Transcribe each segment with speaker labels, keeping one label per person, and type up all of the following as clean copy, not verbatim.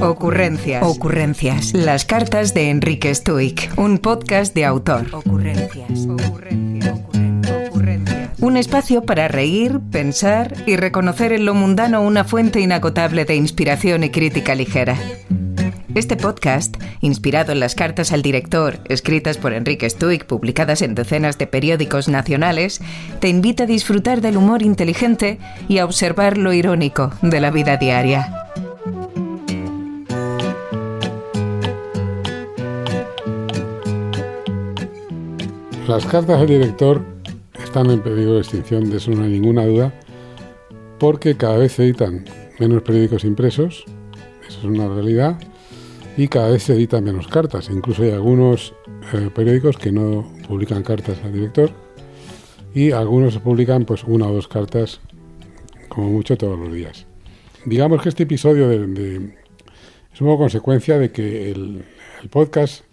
Speaker 1: Ocurrencias. Las cartas de Enrique Stuik. Un podcast de autor. Ocurrencias. Un espacio para reír, pensar y reconocer en lo mundano una fuente inagotable de inspiración y crítica ligera. Este podcast, inspirado en las cartas al director, escritas por Enrique Stuik, publicadas en decenas de periódicos nacionales, te invita a disfrutar del humor inteligente y a observar lo irónico de la vida diaria.
Speaker 2: Las cartas al director están en peligro de extinción, de eso no hay ninguna duda, porque cada vez se editan menos periódicos impresos, eso es una realidad, y cada vez se editan menos cartas. Incluso hay algunos periódicos que no publican cartas al director y algunos publican pues una o dos cartas como mucho todos los días. Digamos que este episodio es un poco consecuencia de que este podcast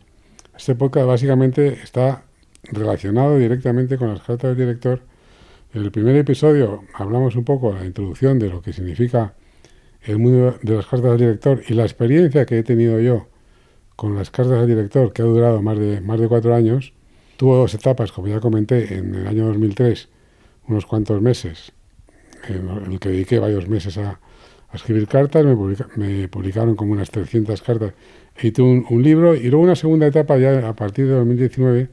Speaker 2: básicamente está relacionado directamente con las cartas del director. En el primer episodio hablamos un poco de la introducción de lo que significa el mundo de las cartas del director y la experiencia que he tenido yo con las cartas del director, que ha durado más de 4 años. Tuvo 2 etapas, como ya comenté, en el año 2003, unos cuantos meses, en el que dediqué varios meses a escribir cartas. Me publicaron como unas 300 cartas, edité un libro, y luego una segunda etapa ya a partir de 2019,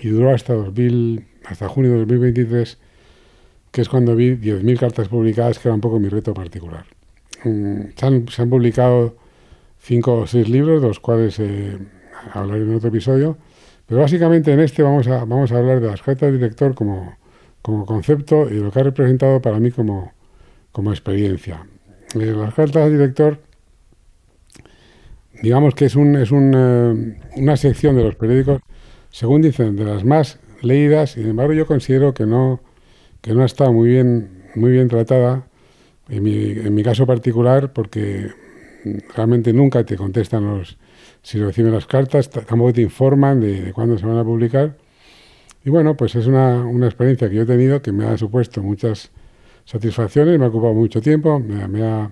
Speaker 2: y duró hasta junio de 2023, que es cuando vi 10.000 cartas publicadas, que era un poco mi reto particular. Se han publicado 5 o 6 libros, de los cuales hablaré en otro episodio, pero básicamente en este vamos a hablar de las cartas del director como concepto y de lo que ha representado para mí como experiencia. Las cartas del director, digamos que es una sección de los periódicos, según dicen, de las más leídas. Sin embargo, yo considero que no ha estado muy bien tratada, en mi caso particular, porque realmente nunca te contestan si reciben las cartas, tampoco te informan de cuándo se van a publicar. Y bueno, pues es una experiencia que yo he tenido que me ha supuesto muchas satisfacciones, me ha ocupado mucho tiempo, me ha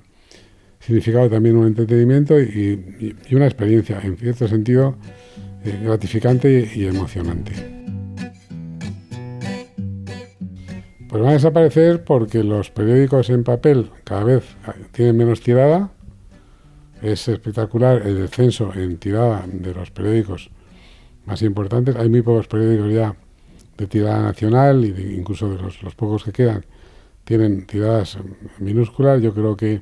Speaker 2: significado también un entretenimiento y una experiencia, en cierto sentido, gratificante y emocionante. Pues van a desaparecer porque los periódicos en papel cada vez tienen menos tirada. Es espectacular el descenso en tirada de los periódicos más importantes. Hay muy pocos periódicos ya de tirada nacional, y incluso de los pocos que quedan tienen tiradas minúsculas. Yo creo que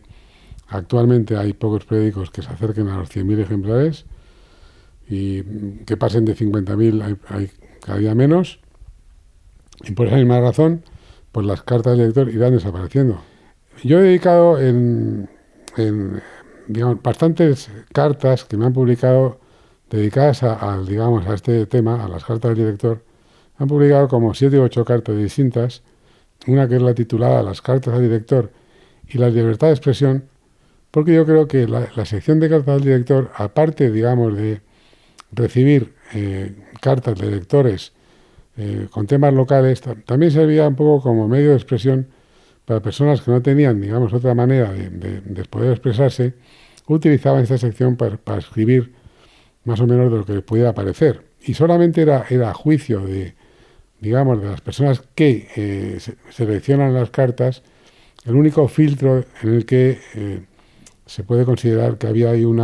Speaker 2: actualmente hay pocos periódicos que se acerquen a los 100.000 ejemplares, y que pasen de 50.000 hay cada día menos. Y por esa misma razón, pues las cartas del director irán desapareciendo. Yo he dedicado digamos, bastantes cartas que me han publicado dedicadas a este tema, a las cartas del director. Han publicado como 7 u 8 cartas distintas, una que es la titulada Las cartas al director y la libertad de expresión, porque yo creo que la sección de cartas al director, aparte, digamos, de recibir cartas de lectores con temas locales, también servía un poco como medio de expresión para personas que no tenían, digamos, otra manera de poder expresarse. Utilizaban esta sección para escribir más o menos de lo que les pudiera parecer, y solamente era a juicio de las personas que seleccionan las cartas, el único filtro en el que se puede considerar que había ahí un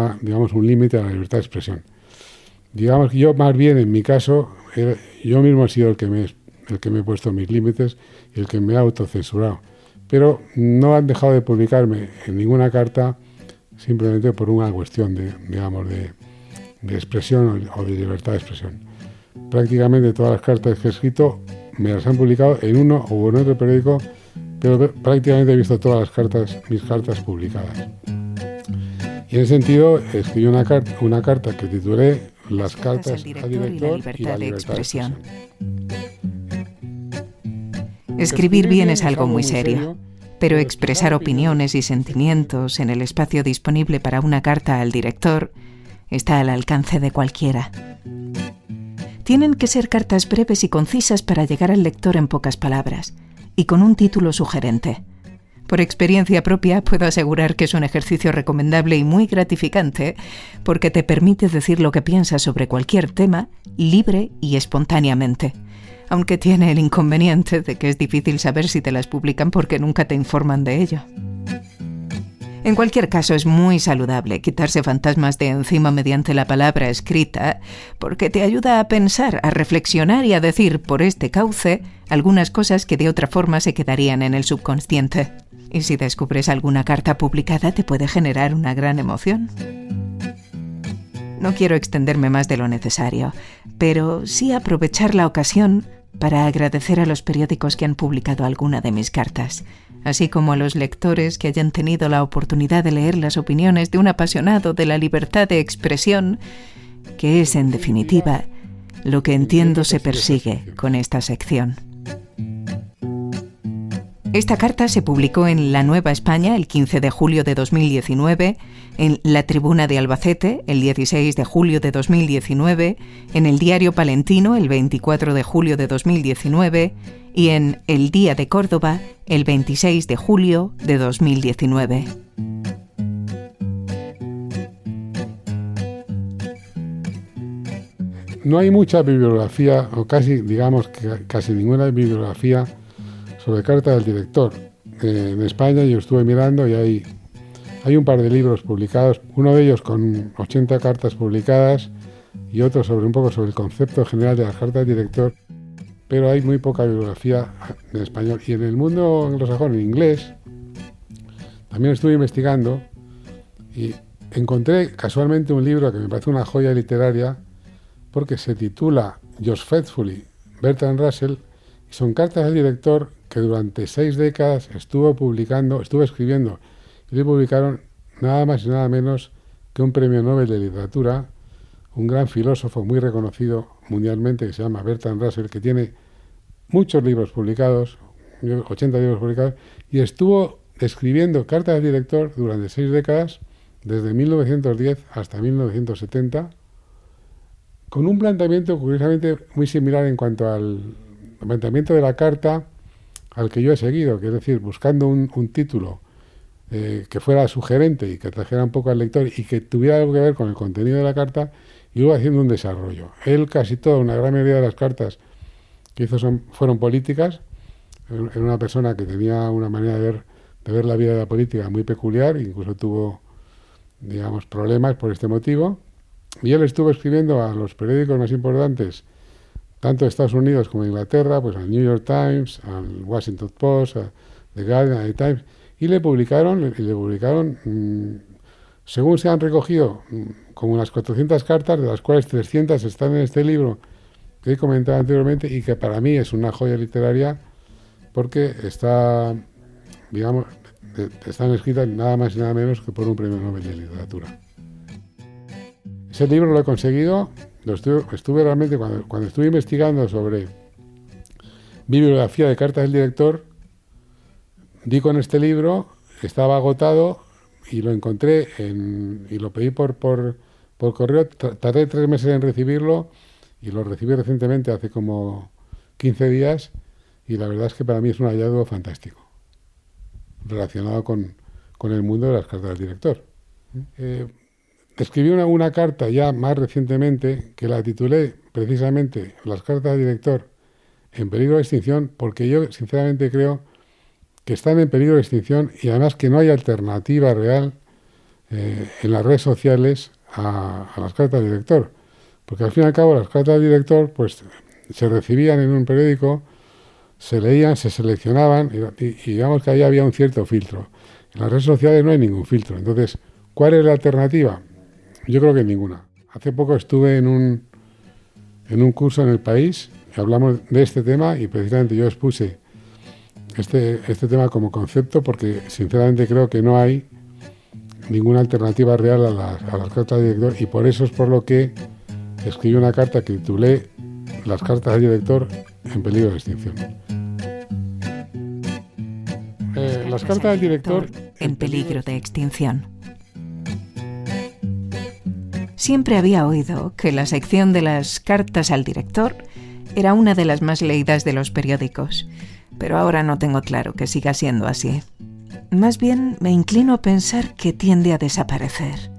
Speaker 2: límite a la libertad de expresión. Digamos que yo, más bien en mi caso, yo mismo he sido el que me he puesto mis límites y el que me ha autocensurado. Pero no han dejado de publicarme en ninguna carta simplemente por una cuestión de expresión o de libertad de expresión. Prácticamente todas las cartas que he escrito me las han publicado en uno o en otro periódico, pero prácticamente he visto todas mis cartas publicadas. Y en ese sentido escribí una carta que titulé Las cartas al director y la libertad de expresión.
Speaker 1: Escribir bien es algo muy serio, pero expresar opiniones y sentimientos en el espacio disponible para una carta al director está al alcance de cualquiera. Tienen que ser cartas breves y concisas para llegar al lector en pocas palabras y con un título sugerente. Por experiencia propia, puedo asegurar que es un ejercicio recomendable y muy gratificante porque te permite decir lo que piensas sobre cualquier tema libre y espontáneamente, aunque tiene el inconveniente de que es difícil saber si te las publican porque nunca te informan de ello. En cualquier caso, es muy saludable quitarse fantasmas de encima mediante la palabra escrita, porque te ayuda a pensar, a reflexionar y a decir por este cauce algunas cosas que de otra forma se quedarían en el subconsciente. Y si descubres alguna carta publicada, te puede generar una gran emoción. No quiero extenderme más de lo necesario, pero sí aprovechar la ocasión para agradecer a los periódicos que han publicado alguna de mis cartas, así como a los lectores que hayan tenido la oportunidad de leer las opiniones de un apasionado de la libertad de expresión, que es, en definitiva, lo que entiendo se persigue con esta sección. Esta carta se publicó en La Nueva España el 15 de julio de 2019, en La Tribuna de Albacete el 16 de julio de 2019, en el Diario Palentino el 24 de julio de 2019 y en El Día de Córdoba el 26 de julio de 2019.
Speaker 2: No hay mucha bibliografía, o casi ninguna bibliografía sobre carta del director. En España yo estuve mirando y hay un par de libros publicados, uno de ellos con 80 cartas publicadas y otro un poco sobre el concepto general de las cartas del director, pero hay muy poca bibliografía en español. Y en el mundo anglosajón, en inglés, también estuve investigando y encontré casualmente un libro que me parece una joya literaria porque se titula Yours Faithfully, Bertrand Russell, y son cartas del director que durante 6 décadas estuvo escribiendo, y le publicaron nada más y nada menos que un premio Nobel de Literatura, un gran filósofo muy reconocido mundialmente que se llama Bertrand Russell, que tiene muchos libros publicados, 80 libros publicados, y estuvo escribiendo cartas del director durante 6 décadas, desde 1910 hasta 1970, con un planteamiento curiosamente muy similar en cuanto al planteamiento de la carta al que yo he seguido, que es decir, buscando un título que fuera sugerente y que trajera un poco al lector y que tuviera algo que ver con el contenido de la carta, y luego haciendo un desarrollo. Él una gran mayoría de las cartas que hizo fueron políticas. Era una persona que tenía una manera de ver la vida de la política muy peculiar, incluso tuvo, problemas por este motivo. Y él estuvo escribiendo a los periódicos más importantes, tanto de Estados Unidos como de Inglaterra, pues al New York Times, al Washington Post, a The Guardian, a The Times, y le publicaron, según se han recogido, como unas 400 cartas, de las cuales 300 están en este libro que he comentado anteriormente y que para mí es una joya literaria porque están escritas nada más y nada menos que por un premio Nobel de Literatura. Ese libro lo he conseguido, estuve realmente, cuando estuve investigando sobre bibliografía de cartas del director, di con este libro, estaba agotado y lo encontré y lo pedí por correo, tardé 3 meses en recibirlo y lo recibí recientemente, hace como 15 días, y la verdad es que para mí es un hallazgo fantástico, relacionado con el mundo de las cartas del director. Escribí una carta ya más recientemente que la titulé precisamente Las cartas del director en peligro de extinción, porque yo sinceramente creo que están en peligro de extinción y además que no hay alternativa real en las redes sociales a las cartas del director, porque al fin y al cabo las cartas del director pues se recibían en un periódico, se leían, se seleccionaban y digamos que ahí había un cierto filtro. En las redes sociales no hay ningún filtro. Entonces, ¿cuál es la alternativa? Yo creo que ninguna. Hace poco estuve en un curso en El País y hablamos de este tema y precisamente yo expuse este tema como concepto porque sinceramente creo que no hay ninguna alternativa real a las cartas del director y por eso es por lo que escribí una carta que titulé Las cartas del director en peligro de extinción. Las cartas del director
Speaker 1: en peligro de extinción. Siempre había oído que la sección de las cartas al director era una de las más leídas de los periódicos, pero ahora no tengo claro que siga siendo así. Más bien me inclino a pensar que tiende a desaparecer.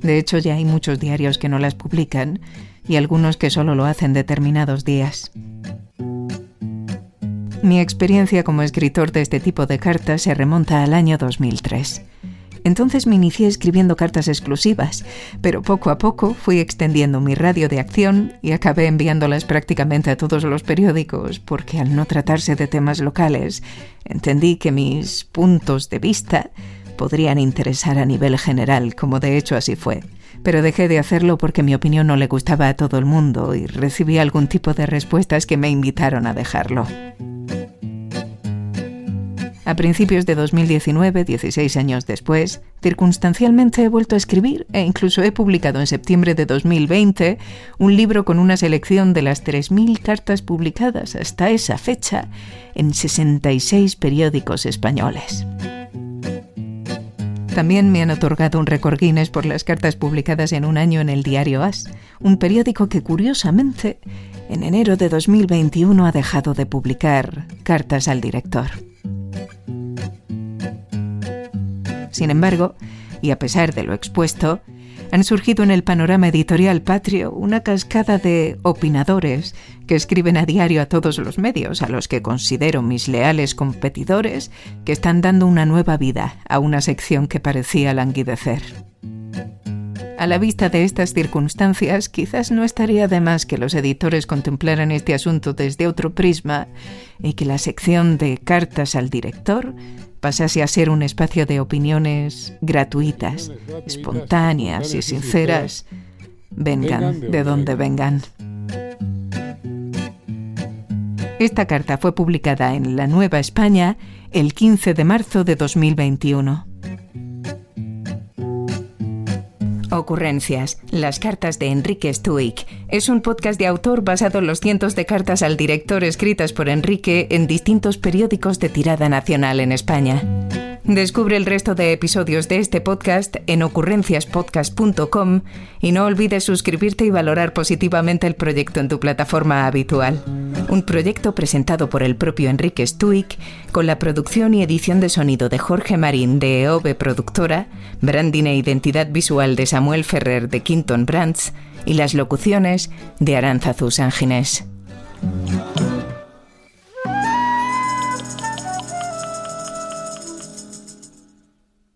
Speaker 1: De hecho, ya hay muchos diarios que no las publican y algunos que solo lo hacen determinados días. Mi experiencia como escritor de este tipo de cartas se remonta al año 2003. Entonces me inicié escribiendo cartas exclusivas, pero poco a poco fui extendiendo mi radio de acción y acabé enviándolas prácticamente a todos los periódicos, porque al no tratarse de temas locales, entendí que mis puntos de vista podrían interesar a nivel general, como de hecho así fue. Pero dejé de hacerlo porque mi opinión no le gustaba a todo el mundo y recibí algún tipo de respuestas que me invitaron a dejarlo. A principios de 2019, 16 años después, circunstancialmente he vuelto a escribir e incluso he publicado en septiembre de 2020 un libro con una selección de las 3.000 cartas publicadas hasta esa fecha en 66 periódicos españoles. También me han otorgado un récord Guinness por las cartas publicadas en un año en el diario As, un periódico que curiosamente en enero de 2021 ha dejado de publicar cartas al director. Sin embargo, y a pesar de lo expuesto, han surgido en el panorama editorial patrio una cascada de opinadores que escriben a diario a todos los medios, a los que considero mis leales competidores, que están dando una nueva vida a una sección que parecía languidecer. A la vista de estas circunstancias, quizás no estaría de más que los editores contemplaran este asunto desde otro prisma y que la sección de cartas al director pasase a ser un espacio de opiniones gratuitas, espontáneas y sinceras, vengan de donde vengan. Esta carta fue publicada en La Nueva España el 15 de marzo de 2021. Ocurrencias, las cartas de Enrique Stuik. Es un podcast de autor basado en los cientos de cartas al director escritas por Enrique en distintos periódicos de tirada nacional en España. Descubre el resto de episodios de este podcast en ocurrenciaspodcast.com y no olvides suscribirte y valorar positivamente el proyecto en tu plataforma habitual. Un proyecto presentado por el propio Enrique Stuik, con la producción y edición de sonido de Jorge Marín de EOB Productora, branding e identidad visual de Samuel Ferrer de Quinton Brands y las locuciones de Arantzazu Sanginés.